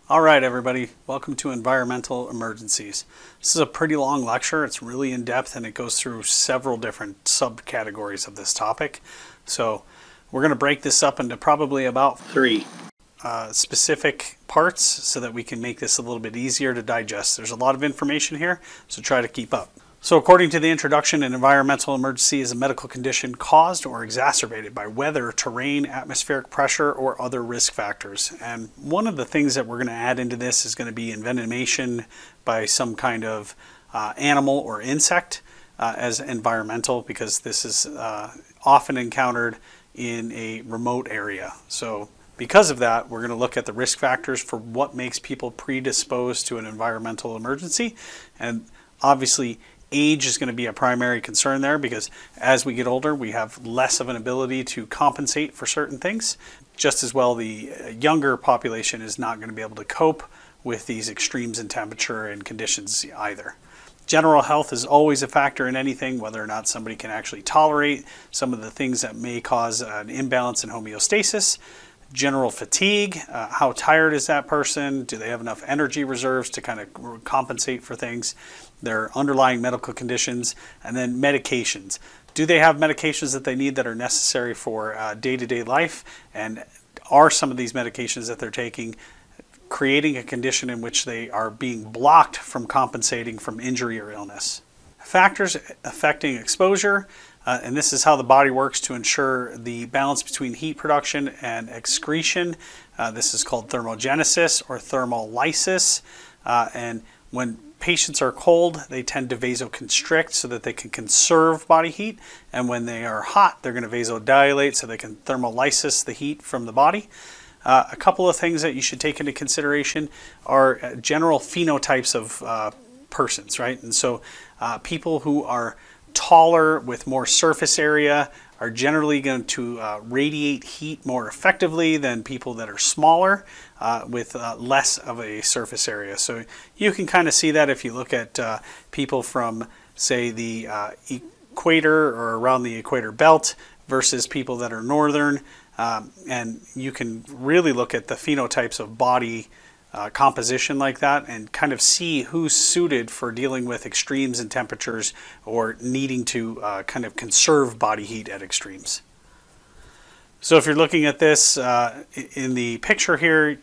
All right, everybody, welcome to Environmental Emergencies. This is a pretty long lecture. It's really in-depth and it goes through several different subcategories of this topic. So we're going to break this up into probably about three specific parts so that we can make this a little bit easier to digest. There's a lot of information here, so try to keep up. So according to the introduction, an environmental emergency is a medical condition caused or exacerbated by weather, terrain, atmospheric pressure, or other risk factors. And one of the things that we're going to add into this is going to be envenomation by some kind of animal or insect as environmental, because this is often encountered in a remote area. So because of that, we're going to look at the risk factors for what makes people predisposed to an environmental emergency. And obviously, age is going to be a primary concern there, because as we get older, we have less of an ability to compensate for certain things. Just as well, the younger population is not going to be able to cope with these extremes in temperature and conditions either. General health is always a factor in anything, whether or not somebody can actually tolerate some of the things that may cause an imbalance in homeostasis. General fatigue, how tired is that person? Do they have enough energy reserves to kind of compensate for things? Their underlying medical conditions, and then medications. Do they have medications that they need that are necessary for day-to-day life? And are some of these medications that they're taking creating a condition in which they are being blocked from compensating from injury or illness? Factors affecting exposure. And this is how the body works to ensure the balance between heat production and excretion. This is called thermogenesis or thermolysis. And when patients are cold, they tend to vasoconstrict so that they can conserve body heat. And when they are hot, they're going to vasodilate so they can thermolysis the heat from the body. A couple of things that you should take into consideration are general phenotypes of persons, right? And so people who are taller with more surface area are generally going to radiate heat more effectively than people that are smaller with less of a surface area. So you can kind of see that if you look at people from, say, the equator or around the equator belt versus people that are northern. And you can really look at the phenotypes of body composition like that and kind of see who's suited for dealing with extremes in temperatures or needing to kind of conserve body heat at extremes. So if you're looking at this in the picture here,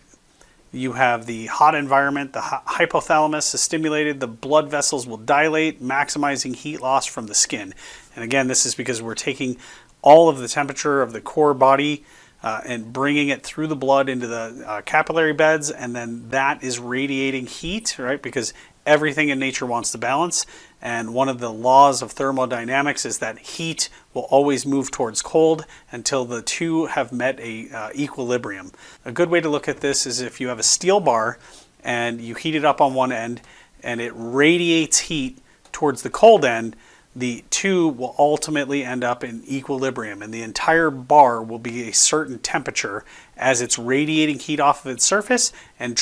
you have the hot environment. The hypothalamus is stimulated. The blood vessels will dilate, maximizing heat loss from the skin. And again, this is because we're taking all of the temperature of the core body and bringing it through the blood into the capillary beds, and then that is radiating heat, right? Because everything in nature wants to balance, and one of the laws of thermodynamics is that heat will always move towards cold until the two have met a equilibrium. A good way to look at this is if you have a steel bar and you heat it up on one end and it radiates heat towards the cold end, the two will ultimately end up in equilibrium, and the entire bar will be a certain temperature as it's radiating heat off of its surface and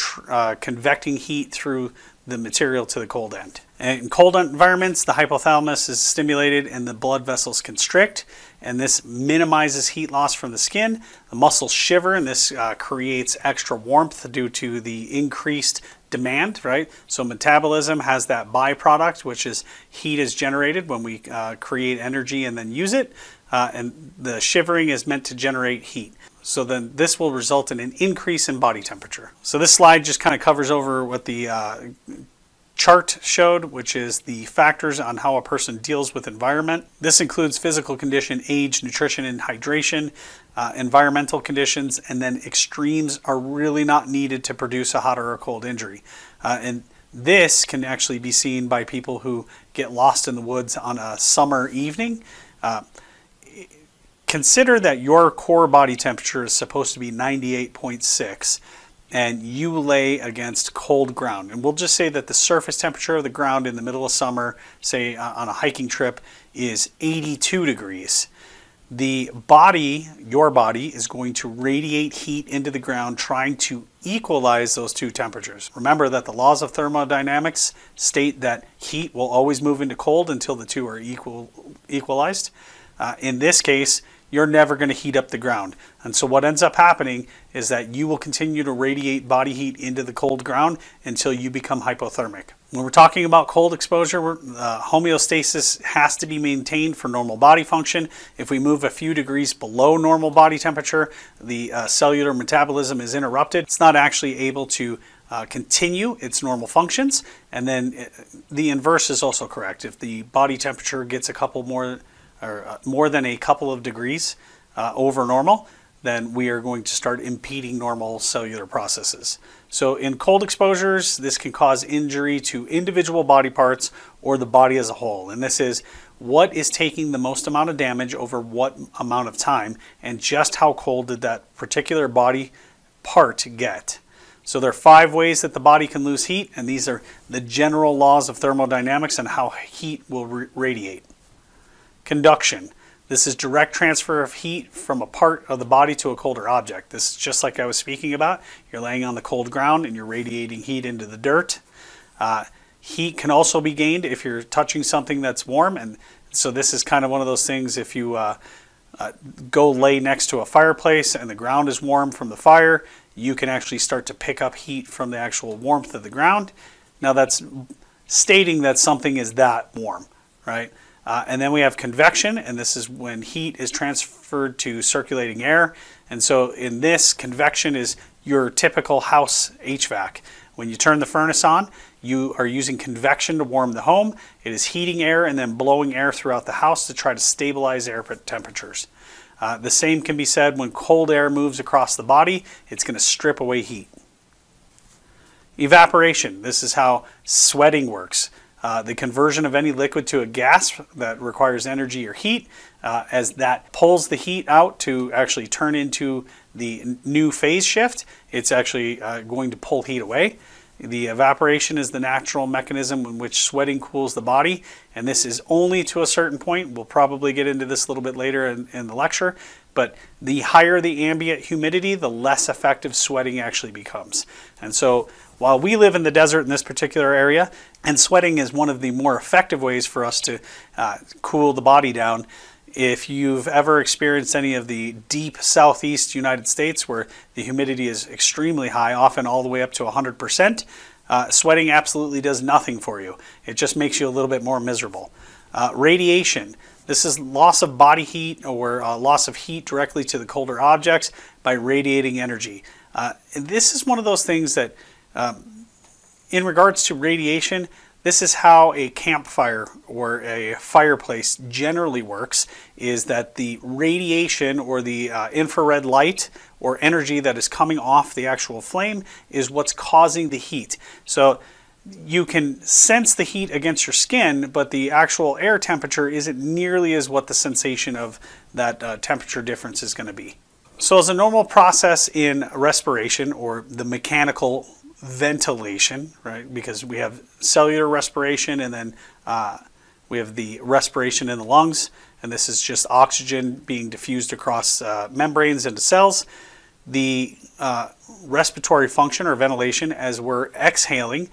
convecting heat through the material to the cold end. And in cold environments, the hypothalamus is stimulated and the blood vessels constrict, and this minimizes heat loss from the skin. The muscles shiver, and this creates extra warmth due to the increased demand, right? So metabolism has that byproduct, which is heat is generated when we create energy and then use it, and the shivering is meant to generate heat. So then this will result in an increase in body temperature. So this slide just kind of covers over what the chart showed, which is the factors on how a person deals with environment. This includes physical condition, age, nutrition, and hydration, environmental conditions, and then extremes are really not needed to produce a hot or a cold injury. And this can actually be seen by people who get lost in the woods on a summer evening. Consider that your core body temperature is supposed to be 98.6. and you lay against cold ground. And we'll just say that the surface temperature of the ground in the middle of summer, say on a hiking trip, is 82 degrees. The body, your body, is going to radiate heat into the ground, trying to equalize those two temperatures. Remember that the laws of thermodynamics state that heat will always move into cold until the two are equalized. In this case, you're never going to heat up the ground. And so what ends up happening is that you will continue to radiate body heat into the cold ground until you become hypothermic. When we're talking about cold exposure, homeostasis has to be maintained for normal body function. If we move a few degrees below normal body temperature, the cellular metabolism is interrupted. It's not actually able to continue its normal functions. And then the inverse is also correct. If the body temperature gets a couple more, or more than a couple of degrees over normal, then we are going to start impeding normal cellular processes. So in cold exposures, this can cause injury to individual body parts or the body as a whole. And this is what is taking the most amount of damage over what amount of time, and just how cold did that particular body part get. So there are 5 ways that the body can lose heat, and these are the general laws of thermodynamics and how heat will radiate. Conduction. This is direct transfer of heat from a part of the body to a colder object. This is just like I was speaking about. You're laying on the cold ground and you're radiating heat into the dirt. Heat can also be gained if you're touching something that's warm, and so this is kind of one of those things. If you go lay next to a fireplace and the ground is warm from the fire, you can actually start to pick up heat from the actual warmth of the ground. Now that's stating that something is that warm, right? And then we have convection, and this is when heat is transferred to circulating air. And so in this, convection is your typical house HVAC. When you turn the furnace on, you are using convection to warm the home. It is heating air and then blowing air throughout the house to try to stabilize air temperatures. The same can be said when cold air moves across the body. It's going to strip away heat. Evaporation. This is how sweating works. The conversion of any liquid to a gas that requires energy or heat, as that pulls the heat out to actually turn into the new phase shift, it's actually going to pull heat away. The evaporation is the natural mechanism in which sweating cools the body, and this is only to a certain point. We'll probably get into this a little bit later in the lecture, but the higher the ambient humidity, the less effective sweating actually becomes. And so while we live in the desert in this particular area, and sweating is one of the more effective ways for us to cool the body down, if you've ever experienced any of the deep southeast United States where the humidity is extremely high, often all the way up to 100%, sweating absolutely does nothing for you. It just makes you a little bit more miserable. Radiation. This is loss of body heat or loss of heat directly to the colder objects by radiating energy. And this is one of those things that, in regards to radiation, this is how a campfire or a fireplace generally works, is that the radiation or the infrared light or energy that is coming off the actual flame is what's causing the heat. So you can sense the heat against your skin, but the actual air temperature isn't nearly as what the sensation of that temperature difference is going to be. So as a normal process in respiration, or the mechanical ventilation, right, because we have cellular respiration and then we have the respiration in the lungs, and this is just oxygen being diffused across membranes into cells. The respiratory function or ventilation, as we're exhaling,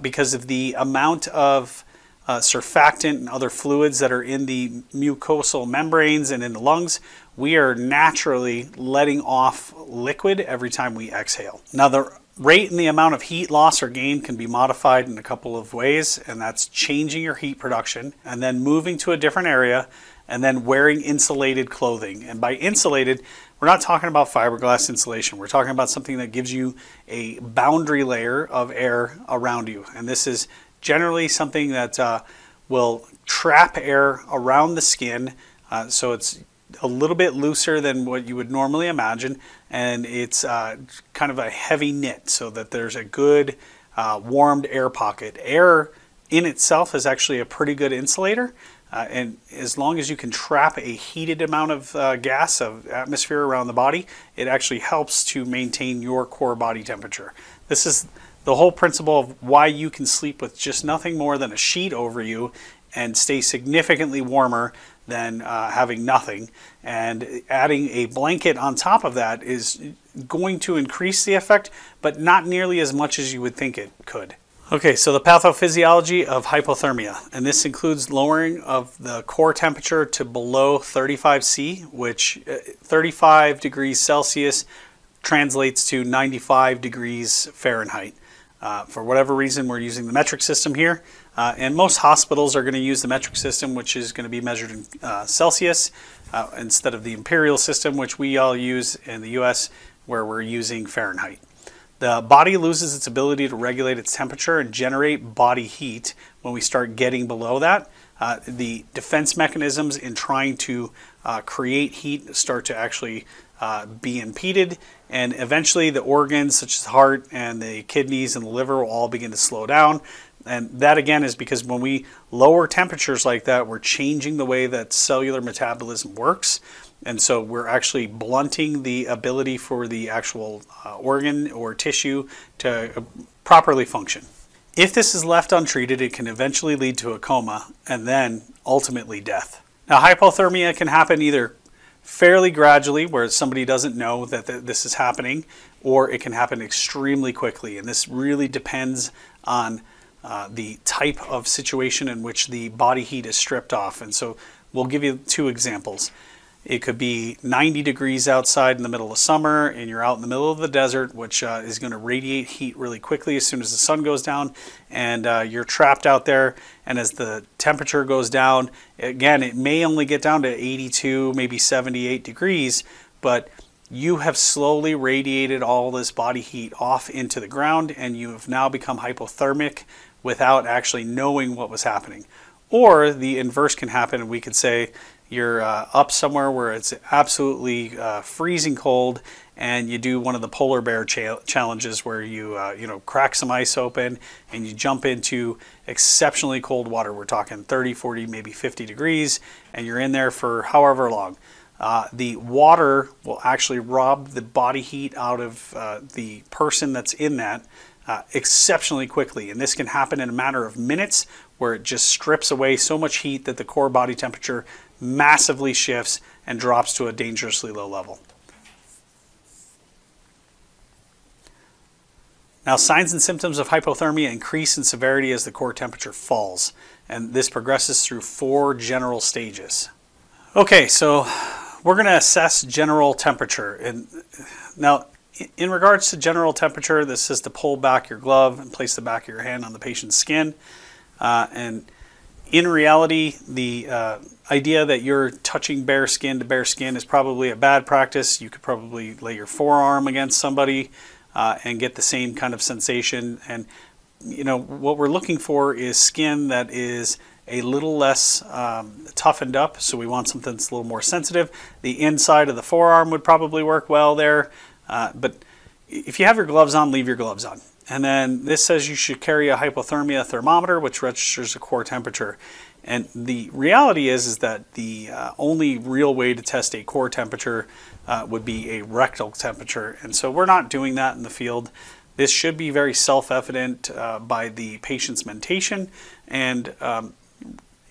because of the amount of surfactant and other fluids that are in the mucosal membranes and in the lungs, we are naturally letting off liquid every time we exhale. Now the rate and the amount of heat loss or gain can be modified in a couple of ways, and that's changing your heat production and then moving to a different area and then wearing insulated clothing. And by insulated, we're not talking about fiberglass insulation. We're talking about something that gives you a boundary layer of air around you. And this is generally something that will trap air around the skin, so it's a little bit looser than what you would normally imagine, and it's kind of a heavy knit so that there's a good warmed air pocket. Air in itself is actually a pretty good insulator, and as long as you can trap a heated amount of gas, of atmosphere around the body, it actually helps to maintain your core body temperature. This is the whole principle of why you can sleep with just nothing more than a sheet over you and stay significantly warmer than having nothing. And adding a blanket on top of that is going to increase the effect, but not nearly as much as you would think it could. Okay, so the pathophysiology of hypothermia, and this includes lowering of the core temperature to below 35 C, which 35 degrees Celsius translates to 95 degrees Fahrenheit. For whatever reason, we're using the metric system here, and most hospitals are going to use the metric system, which is going to be measured in Celsius, instead of the imperial system, which we all use in the US, where we're using Fahrenheit. The body loses its ability to regulate its temperature and generate body heat when we start getting below that. The defense mechanisms in trying to create heat start to actually be impeded, and eventually the organs such as the heart and the kidneys and the liver will all begin to slow down. And that again is because when we lower temperatures like that, we're changing the way that cellular metabolism works. And so we're actually blunting the ability for the actual organ or tissue to properly function. If this is left untreated, it can eventually lead to a coma and then ultimately death. Now, hypothermia can happen either fairly gradually, where somebody doesn't know that this is happening, or it can happen extremely quickly. And this really depends on the type of situation in which the body heat is stripped off. And so we'll give you two examples. It could be 90 degrees outside in the middle of summer, and you're out in the middle of the desert, which is going to radiate heat really quickly as soon as the sun goes down, and you're trapped out there. And as the temperature goes down, again, it may only get down to 82, maybe 78 degrees, but you have slowly radiated all this body heat off into the ground, and you have now become hypothermic without actually knowing what was happening. Or the inverse can happen, and we could say you're up somewhere where it's absolutely freezing cold, and you do one of the polar bear challenges where you crack some ice open and you jump into exceptionally cold water. We're talking 30, 40, maybe 50 degrees, and you're in there for however long. The water will actually rob the body heat out of the person that's in that exceptionally quickly, and this can happen in a matter of minutes, where it just strips away so much heat that the core body temperature massively shifts and drops to a dangerously low level. Now, signs and symptoms of hypothermia increase in severity as the core temperature falls, and this progresses through 4 general stages. Okay, so we're going to assess general temperature. And now, in regards to general temperature, this is to pull back your glove and place the back of your hand on the patient's skin. And in reality, the idea that you're touching bare skin to bare skin is probably a bad practice. You could probably lay your forearm against somebody and get the same kind of sensation. And what we're looking for is skin that is a little less toughened up, so we want something that's a little more sensitive. The inside of the forearm would probably work well there, but if you have your gloves on, leave your gloves on. And then this says you should carry a hypothermia thermometer, which registers the core temperature. And the reality is that the only real way to test a core temperature would be a rectal temperature. And so we're not doing that in the field. This should be very self-evident by the patient's mentation. And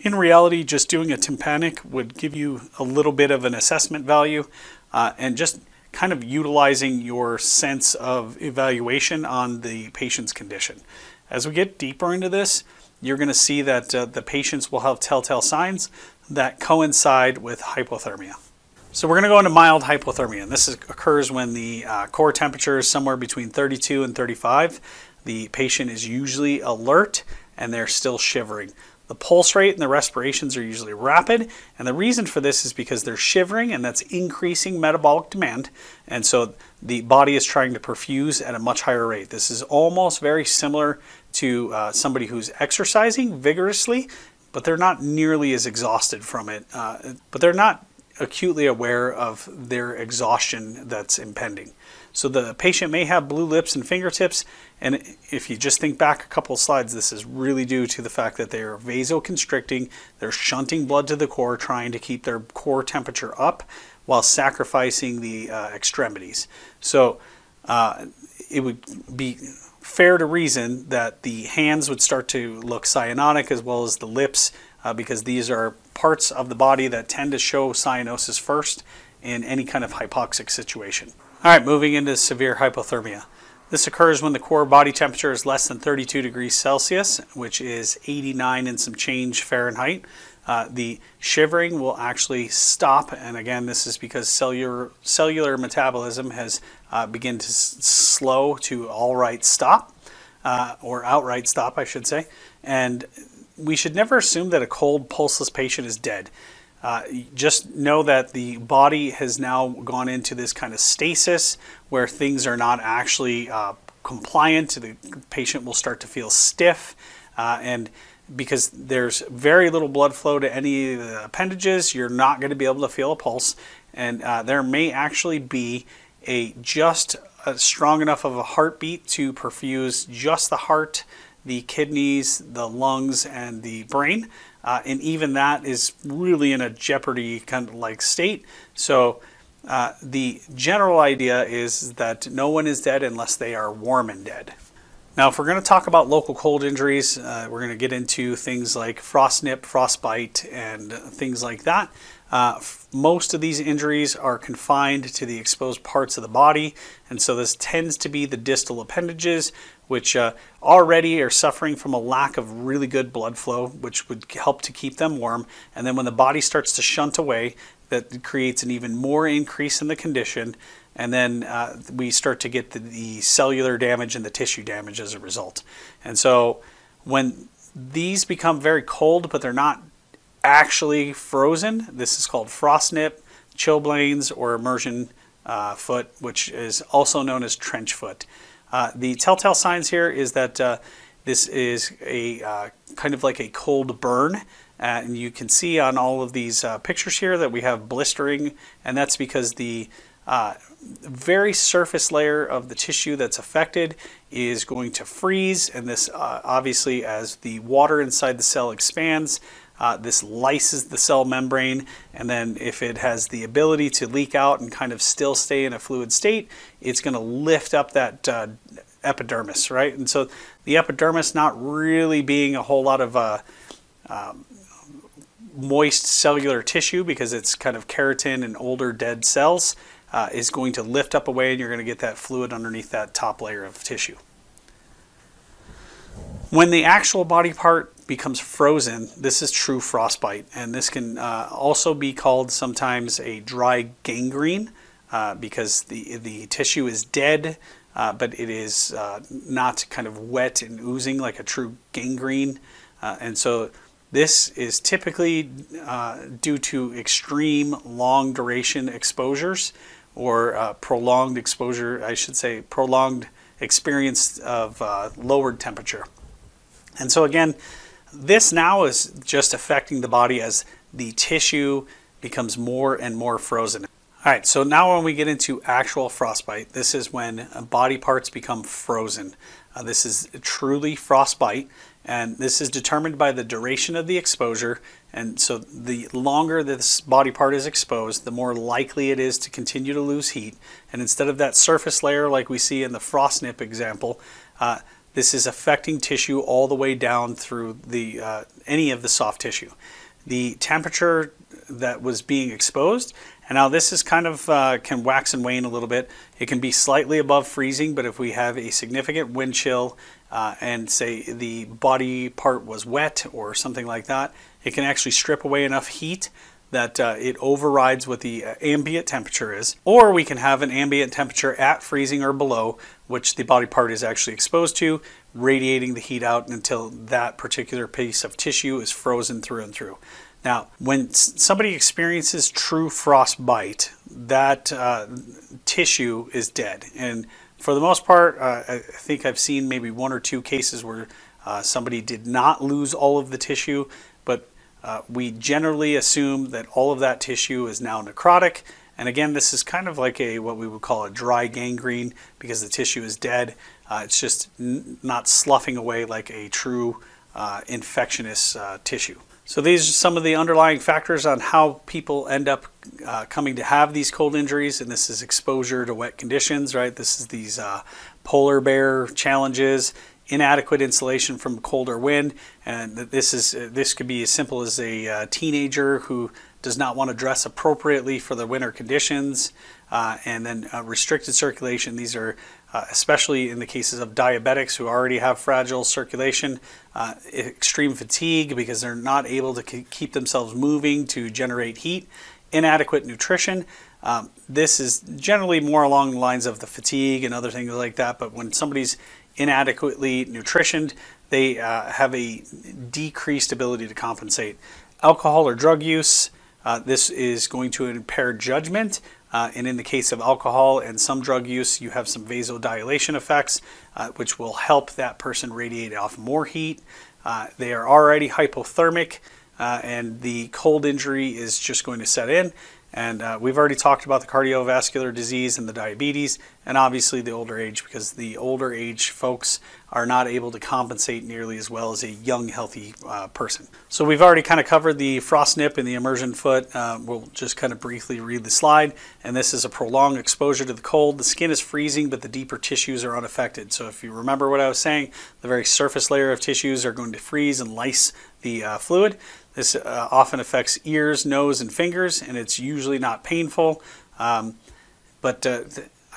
in reality, just doing a tympanic would give you a little bit of an assessment value, and just kind of utilizing your sense of evaluation on the patient's condition. As we get deeper into this, you're going to see that the patients will have telltale signs that coincide with hypothermia. So we're going to go into mild hypothermia, and this occurs when the core temperature is somewhere between 32 and 35. The patient is usually alert and they're still shivering. The pulse rate and the respirations are usually rapid, and the reason for this is because they're shivering, and that's increasing metabolic demand, and so the body is trying to perfuse at a much higher rate. This is almost very similar to somebody who's exercising vigorously, but they're not nearly as exhausted from it, but they're not acutely aware of their exhaustion that's impending. So the patient may have blue lips and fingertips, and if you just think back a couple of slides, this is really due to the fact that they are vasoconstricting, they're shunting blood to the core, trying to keep their core temperature up while sacrificing the extremities. So it would be fair to reason that the hands would start to look cyanotic, as well as the lips, because these are parts of the body that tend to show cyanosis first in any kind of hypoxic situation. All right, moving into severe hypothermia. This occurs when the core body temperature is less than 32 degrees Celsius, which is 89 and some change Fahrenheit. The shivering will actually stop, and again, this is because cellular metabolism has begun to slow to outright stop, or outright stop, I should say. And we should never assume that a cold, pulseless patient is dead. Just know that the body has now gone into this kind of stasis where things are not actually compliant. The patient will start to feel stiff, and because there's very little blood flow to any of the appendages, you're not going to be able to feel a pulse, and there may actually be just strong enough of a heartbeat to perfuse just the heart, the kidneys, the lungs, and the brain. And even that is really in a jeopardy kind of like state. So the general idea is that no one is dead unless they are warm and dead. Now, if we're going to talk about local cold injuries, we're going to get into things like frostnip, frostbite, and things like that. Most of these injuries are confined to the exposed parts of the body, and so this tends to be the distal appendages, which already are suffering from a lack of really good blood flow, which would help to keep them warm. And then when the body starts to shunt away, that creates an even more increase in the condition, and then we start to get the cellular damage and the tissue damage as a result. And so when these become very cold, but they're not actually frozen, this is called frostnip, chilblains, or immersion foot, which is also known as trench foot. The telltale signs here is that this is a kind of like a cold burn. And you can see on all of these pictures here that we have blistering, and that's because the very surface layer of the tissue that's affected is going to freeze, and this obviously, as the water inside the cell expands, this lyses the cell membrane, and then if it has the ability to leak out and kind of still stay in a fluid state, it's going to lift up that epidermis, right? And so the epidermis, not really being a whole lot of moist cellular tissue because it's kind of keratin and older dead cells, is going to lift up away, and you're going to get that fluid underneath that top layer of tissue. When the actual body part becomes frozen, this is true frostbite, and this can also be called sometimes a dry gangrene because the tissue is dead, but it is not kind of wet and oozing like a true gangrene, and so this is typically due to extreme long duration exposures, or prolonged exposure, I should say, prolonged experience of lowered temperature. And so again, this now is just affecting the body as the tissue becomes more and more frozen. All right, so now when we get into actual frostbite, this is when body parts become frozen. This is truly frostbite, and this is determined by the duration of the exposure. And so the longer this body part is exposed, the more likely it is to continue to lose heat. And instead of that surface layer like we see in the frostnip example, this is affecting tissue all the way down through any of the soft tissue. The temperature that was being exposed, and now this is kind of can wax and wane a little bit. It can be slightly above freezing, but if we have a significant wind chill and say the body part was wet or something like that, it can actually strip away enough heat that it overrides what the ambient temperature is. Or we can have an ambient temperature at freezing or below, which the body part is actually exposed to, radiating the heat out until that particular piece of tissue is frozen through and through. Now, when somebody experiences true frostbite, that tissue is dead. And for the most part, I think I've seen maybe one or two cases where somebody did not lose all of the tissue, but we generally assume that all of that tissue is now necrotic. And again, this is kind of like what we would call a dry gangrene because the tissue is dead. It's just not sloughing away like a true infectious tissue. So these are some of the underlying factors on how people end up coming to have these cold injuries, and this is exposure to wet conditions, right? This is these polar bear challenges, inadequate insulation from colder wind, and this could be as simple as a teenager who does not want to dress appropriately for the winter conditions, and then restricted circulation. These are especially in the cases of diabetics who already have fragile circulation, extreme fatigue because they're not able to keep themselves moving to generate heat, inadequate nutrition. This is generally more along the lines of the fatigue and other things like that, but when somebody's inadequately nutritioned, they have a decreased ability to compensate. Alcohol or drug use, this is going to impair judgment, and in the case of alcohol and some drug use, you have some vasodilation effects, which will help that person radiate off more heat. They are already hypothermic, and the cold injury is just going to set in. And we've already talked about the cardiovascular disease and the diabetes, and obviously the older age, because the older age folks are not able to compensate nearly as well as a young, healthy person. So we've already kind of covered the frost nip and the immersion foot. We'll just kind of briefly read the slide. And this is a prolonged exposure to the cold. The skin is freezing, but the deeper tissues are unaffected. So if you remember what I was saying, the very surface layer of tissues are going to freeze and lyse the fluid. This often affects ears, nose, and fingers, and it's usually not painful. But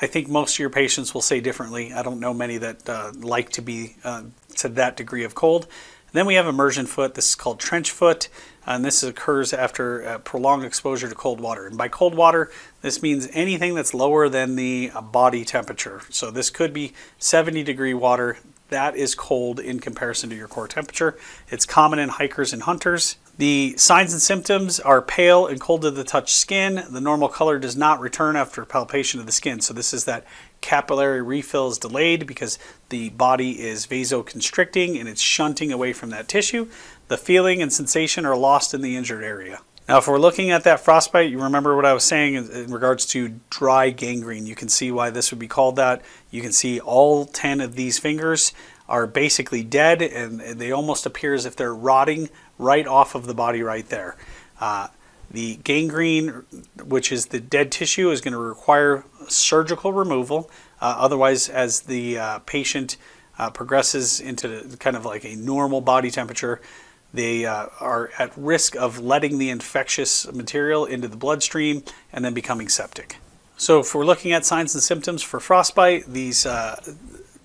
I think most of your patients will say differently. I don't know many that like to be to that degree of cold. And then we have immersion foot. This is called trench foot, and this occurs after prolonged exposure to cold water. And by cold water, this means anything that's lower than the body temperature. So this could be 70-degree water. That is cold in comparison to your core temperature. It's common in hikers and hunters. The signs and symptoms are pale and cold to the touch skin. The normal color does not return after palpation of the skin. So this is that capillary refill is delayed because the body is vasoconstricting and it's shunting away from that tissue. The feeling and sensation are lost in the injured area. Now, if we're looking at that frostbite, you remember what I was saying in regards to dry gangrene. You can see why this would be called that. You can see all 10 of these fingers are basically dead, and they almost appear as if they're rotting right off of the body right there. The gangrene, which is the dead tissue, is going to require surgical removal. Otherwise, as the patient progresses into kind of like a normal body temperature, they are at risk of letting the infectious material into the bloodstream and then becoming septic. So if we're looking at signs and symptoms for frostbite, these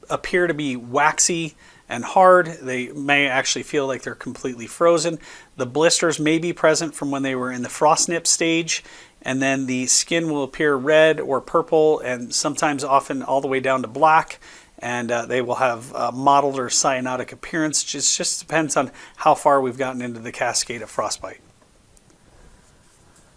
appear to be waxy and hard. They may actually feel like they're completely frozen. The blisters may be present from when they were in the frost nip stage, and then the skin will appear red or purple, and sometimes often all the way down to black, and they will have a mottled or cyanotic appearance. Just depends on how far we've gotten into the cascade of frostbite.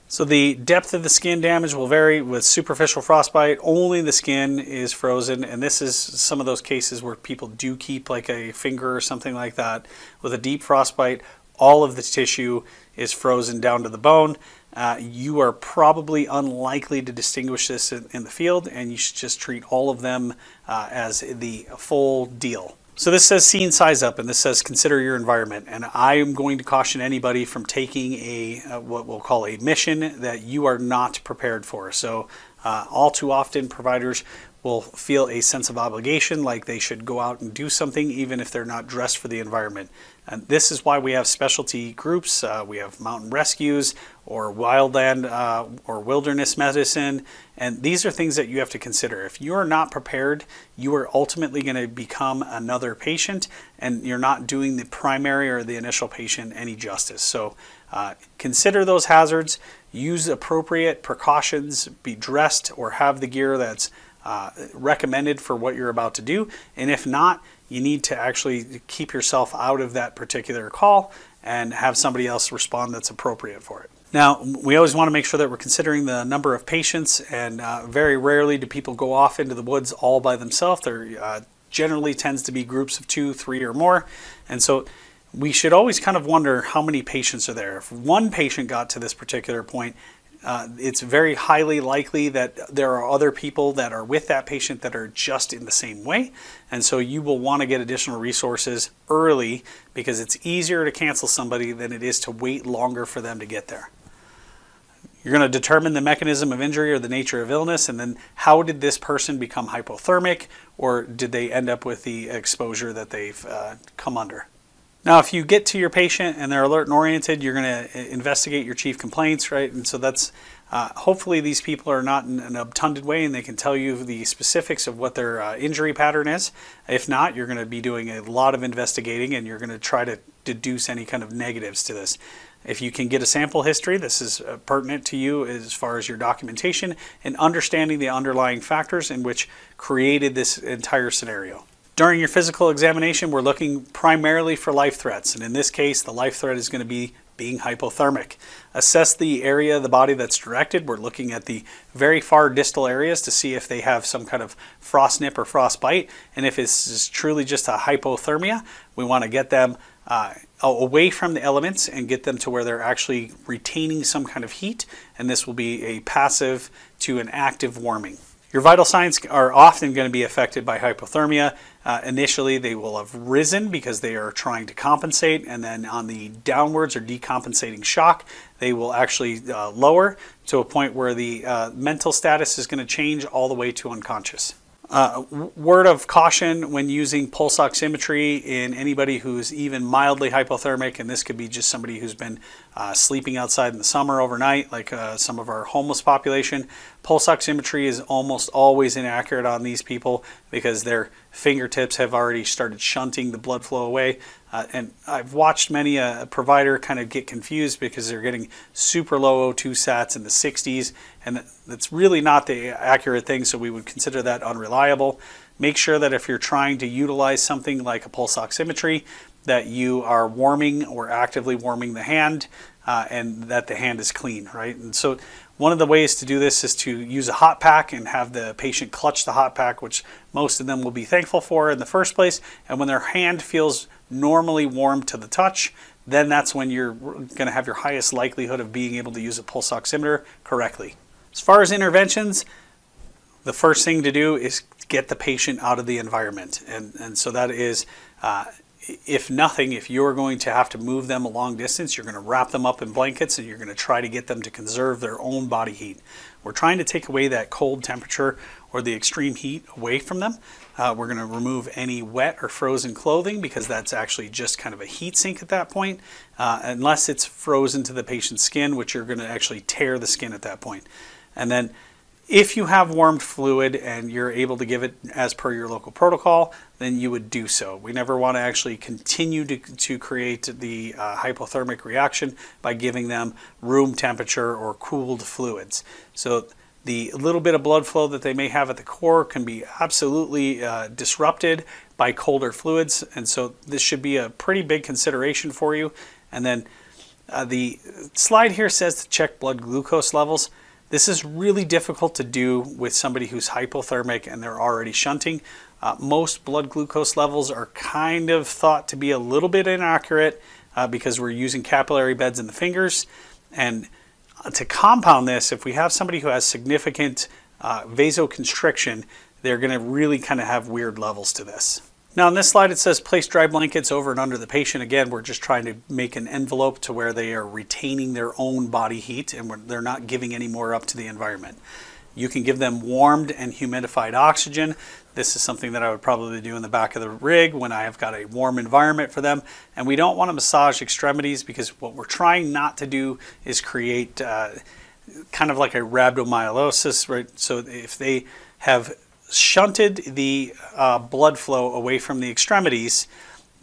So the depth of the skin damage will vary. With superficial frostbite, only the skin is frozen, and this is some of those cases where people do keep like a finger or something like that. With a deep frostbite, all of the tissue is frozen down to the bone. You are probably unlikely to distinguish this in the field, and you should just treat all of them as the full deal. So this says scene size up, and this says consider your environment. And I am going to caution anybody from taking a what we'll call a mission that you are not prepared for. So all too often providers will feel a sense of obligation, like they should go out and do something even if they're not dressed for the environment. And this is why we have specialty groups. We have mountain rescues or wildland or wilderness medicine. And these are things that you have to consider. If you are not prepared, you are ultimately going to become another patient, and you're not doing the primary or the initial patient any justice. So consider those hazards, use appropriate precautions, be dressed or have the gear that's recommended for what you're about to do. And if not, you need to actually keep yourself out of that particular call and have somebody else respond that's appropriate for it. Now, we always want to make sure that we're considering the number of patients, and very rarely do people go off into the woods all by themselves. There generally tends to be groups of 2, 3, or more. And so we should always kind of wonder how many patients are there. If one patient got to this particular point, it's very highly likely that there are other people that are with that patient that are just in the same way. And so you will want to get additional resources early, because it's easier to cancel somebody than it is to wait longer for them to get there. You're going to determine the mechanism of injury or the nature of illness, and then how did this person become hypothermic, or did they end up with the exposure that they've come under. Now, if you get to your patient and they're alert and oriented, you're going to investigate your chief complaints, right? And so that's Hopefully these people are not in an obtunded way and they can tell you the specifics of what their injury pattern is. If not, you're going to be doing a lot of investigating and you're going to try to deduce any kind of negatives to this. If you can get a sample history, this is pertinent to you as far as your documentation and understanding the underlying factors in which created this entire scenario. During your physical examination, we're looking primarily for life threats, and in this case, the life threat is going to be being hypothermic. Assess the area of the body that's directed. We're looking at the very far distal areas to see if they have some kind of frost nip or frostbite, and if it's truly just a hypothermia, we want to get them away from the elements and get them to where they're actually retaining some kind of heat, and this will be a passive to an active warming. Your vital signs are often going to be affected by hypothermia. Initially, they will have risen because they are trying to compensate, and then on the downwards or decompensating shock, they will actually lower to a point where the mental status is going to change all the way to unconscious. Word of caution when using pulse oximetry in anybody who's even mildly hypothermic, and this could be just somebody who's been sleeping outside in the summer overnight, like some of our homeless population. Pulse oximetry is almost always inaccurate on these people because their fingertips have already started shunting the blood flow away. And I've watched many a provider kind of get confused because they're getting super low O2 sats in the 60s, and that's really not the accurate thing, so we would consider that unreliable. Make sure that if you're trying to utilize something like a pulse oximetry, that you are warming or actively warming the hand, and that the hand is clean, right? And so one of the ways to do this is to use a hot pack and have the patient clutch the hot pack, which most of them will be thankful for in the first place. And when their hand feels normally warm to the touch, then that's when you're going to have your highest likelihood of being able to use a pulse oximeter correctly. As far as interventions, the first thing to do is get the patient out of the environment. And so that is, if nothing, if you're going to have to move them a long distance, you're going to wrap them up in blankets and you're going to try to get them to conserve their own body heat. We're trying to take away that cold temperature or the extreme heat away from them. We're going to remove any wet or frozen clothing because that's actually just kind of a heat sink at that point, unless it's frozen to the patient's skin, which you're going to actually tear the skin at that point. And then if you have warmed fluid and you're able to give it as per your local protocol, then you would do so. We never want to actually continue to create the hypothermic reaction by giving them room temperature or cooled fluids. So the little bit of blood flow that they may have at the core can be absolutely disrupted by colder fluids, and so this should be a pretty big consideration for you. And then the slide here says to check blood glucose levels. This is really difficult to do with somebody who's hypothermic and they're already shunting. Most blood glucose levels are kind of thought to be a little bit inaccurate because we're using capillary beds in the fingers. And to compound this, if we have somebody who has significant vasoconstriction, they're going to really kind of have weird levels to this. Now on this slide it says place dry blankets over and under the patient. Again, we're just trying to make an envelope to where they are retaining their own body heat and they're not giving any more up to the environment. You can give them warmed and humidified oxygen. This is something that I would probably do in the back of the rig when I have got a warm environment for them. And we don't want to massage extremities because what we're trying not to do is create kind of like a rhabdomyolysis, right? So if they have shunted the blood flow away from the extremities,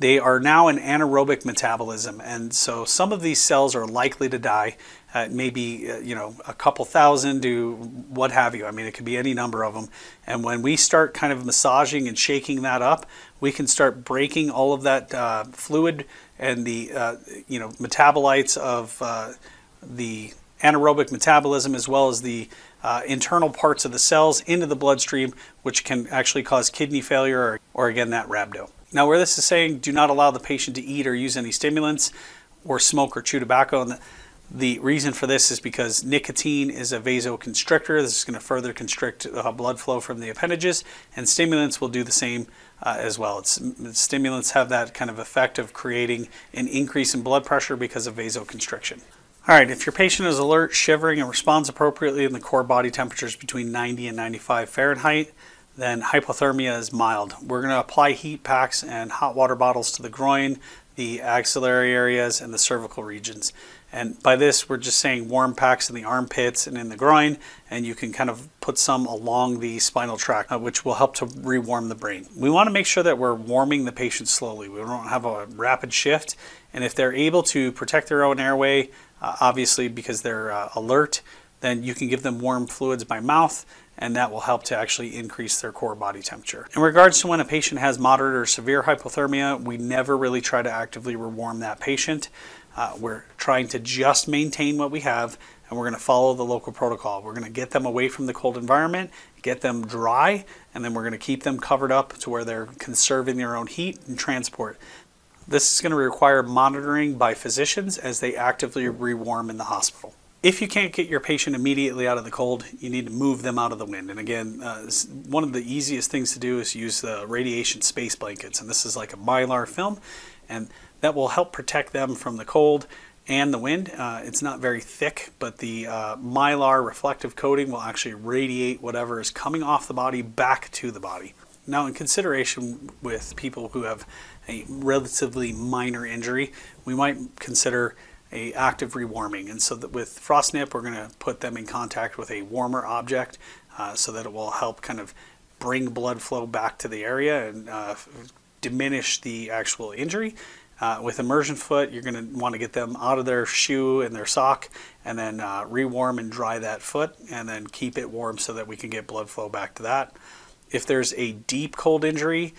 they are now in anaerobic metabolism, and so some of these cells are likely to die. Maybe a couple thousand to what have you. I mean, it could be any number of them. And when we start kind of massaging and shaking that up, we can start breaking all of that fluid and the metabolites of the anaerobic metabolism, as well as the internal parts of the cells into the bloodstream, which can actually cause kidney failure or again that rhabdo. Now where this is saying do not allow the patient to eat or use any stimulants or smoke or chew tobacco, and the reason for this is because nicotine is a vasoconstrictor. This is going to further constrict blood flow from the appendages, and stimulants will do the same as well. Stimulants have that kind of effect of creating an increase in blood pressure because of vasoconstriction. All right, if your patient is alert, shivering, and responds appropriately in the core body temperatures between 90 and 95 Fahrenheit, then hypothermia is mild. We're going to apply heat packs and hot water bottles to the groin, the axillary areas, and the cervical regions. And by this, we're just saying warm packs in the armpits and in the groin, and you can kind of put some along the spinal tract, which will help to rewarm the brain. We want to make sure that we're warming the patient slowly. We don't have a rapid shift, and if they're able to protect their own airway, obviously because they're alert, then you can give them warm fluids by mouth, and that will help to actually increase their core body temperature. In regards to when a patient has moderate or severe hypothermia, we never really try to actively rewarm that patient. We're trying to just maintain what we have, and we're going to follow the local protocol. We're going to get them away from the cold environment, get them dry, and then we're going to keep them covered up to where they're conserving their own heat and transport. This is going to require monitoring by physicians as they actively rewarm in the hospital. If you can't get your patient immediately out of the cold, you need to move them out of the wind. And again, one of the easiest things to do is use the radiation space blankets. And this is like a Mylar film, and that will help protect them from the cold and the wind. It's not very thick, but the Mylar reflective coating will actually radiate whatever is coming off the body back to the body. Now, in consideration with people who have a relatively minor injury, we might consider a active rewarming. And so that with frost nip, we're going to put them in contact with a warmer object so that it will help kind of bring blood flow back to the area and diminish the actual injury. With immersion foot, you're going to want to get them out of their shoe and their sock, and then rewarm and dry that foot, and then keep it warm so that we can get blood flow back to that. If there's a deep cold injury,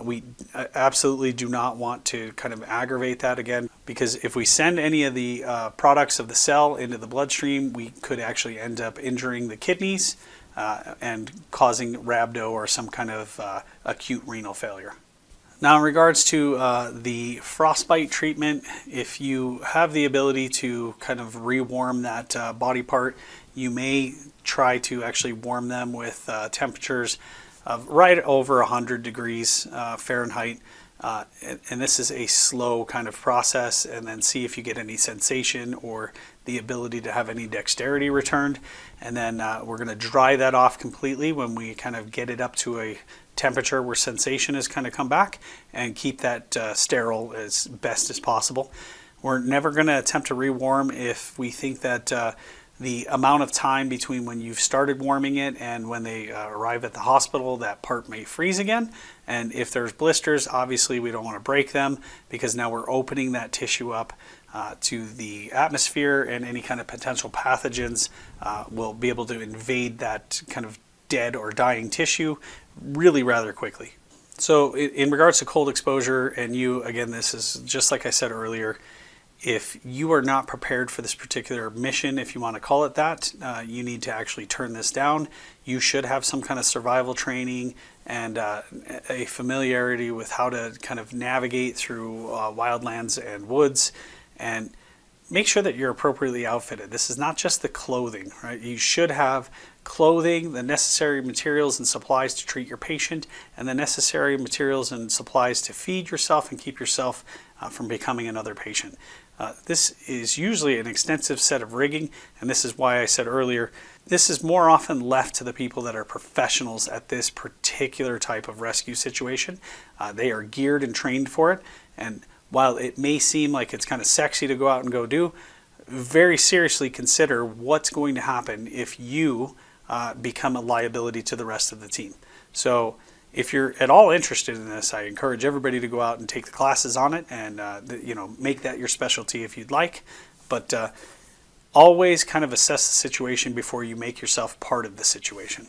we absolutely do not want to kind of aggravate that again, because if we send any of the products of the cell into the bloodstream, we could actually end up injuring the kidneys and causing rhabdo or some kind of acute renal failure. Now, in regards to the frostbite treatment, if you have the ability to kind of rewarm that body part, you may try to actually warm them with temperatures of right over 100 degrees Fahrenheit. And this is a slow kind of process, and then see if you get any sensation or the ability to have any dexterity returned. And then we're going to dry that off completely when we kind of get it up to a temperature where sensation has kind of come back, and keep that sterile as best as possible. We're never going to attempt to rewarm if we think that the amount of time between when you've started warming it and when they arrive at the hospital, that part may freeze again. And if there's blisters, obviously we don't want to break them, because now we're opening that tissue up to the atmosphere, and any kind of potential pathogens will be able to invade that kind of dead or dying tissue really rather quickly. So in regards to cold exposure, and you, again, this is just like I said earlier, if you are not prepared for this particular mission, if you want to call it that, you need to actually turn this down. You should have some kind of survival training and a familiarity with how to kind of navigate through wildlands and woods, and make sure that you're appropriately outfitted. This is not just the clothing, right? You should have clothing, the necessary materials and supplies to treat your patient, and the necessary materials and supplies to feed yourself and keep yourself from becoming another patient. This is usually an extensive set of rigging, and this is why I said earlier, this is more often left to the people that are professionals at this particular type of rescue situation. They are geared and trained for it, and while it may seem like it's kind of sexy to go out and go do, very seriously consider what's going to happen if you become a liability to the rest of the team. So if you're at all interested in this, I encourage everybody to go out and take the classes on it, and make that your specialty if you'd like. But always kind of assess the situation before you make yourself part of the situation.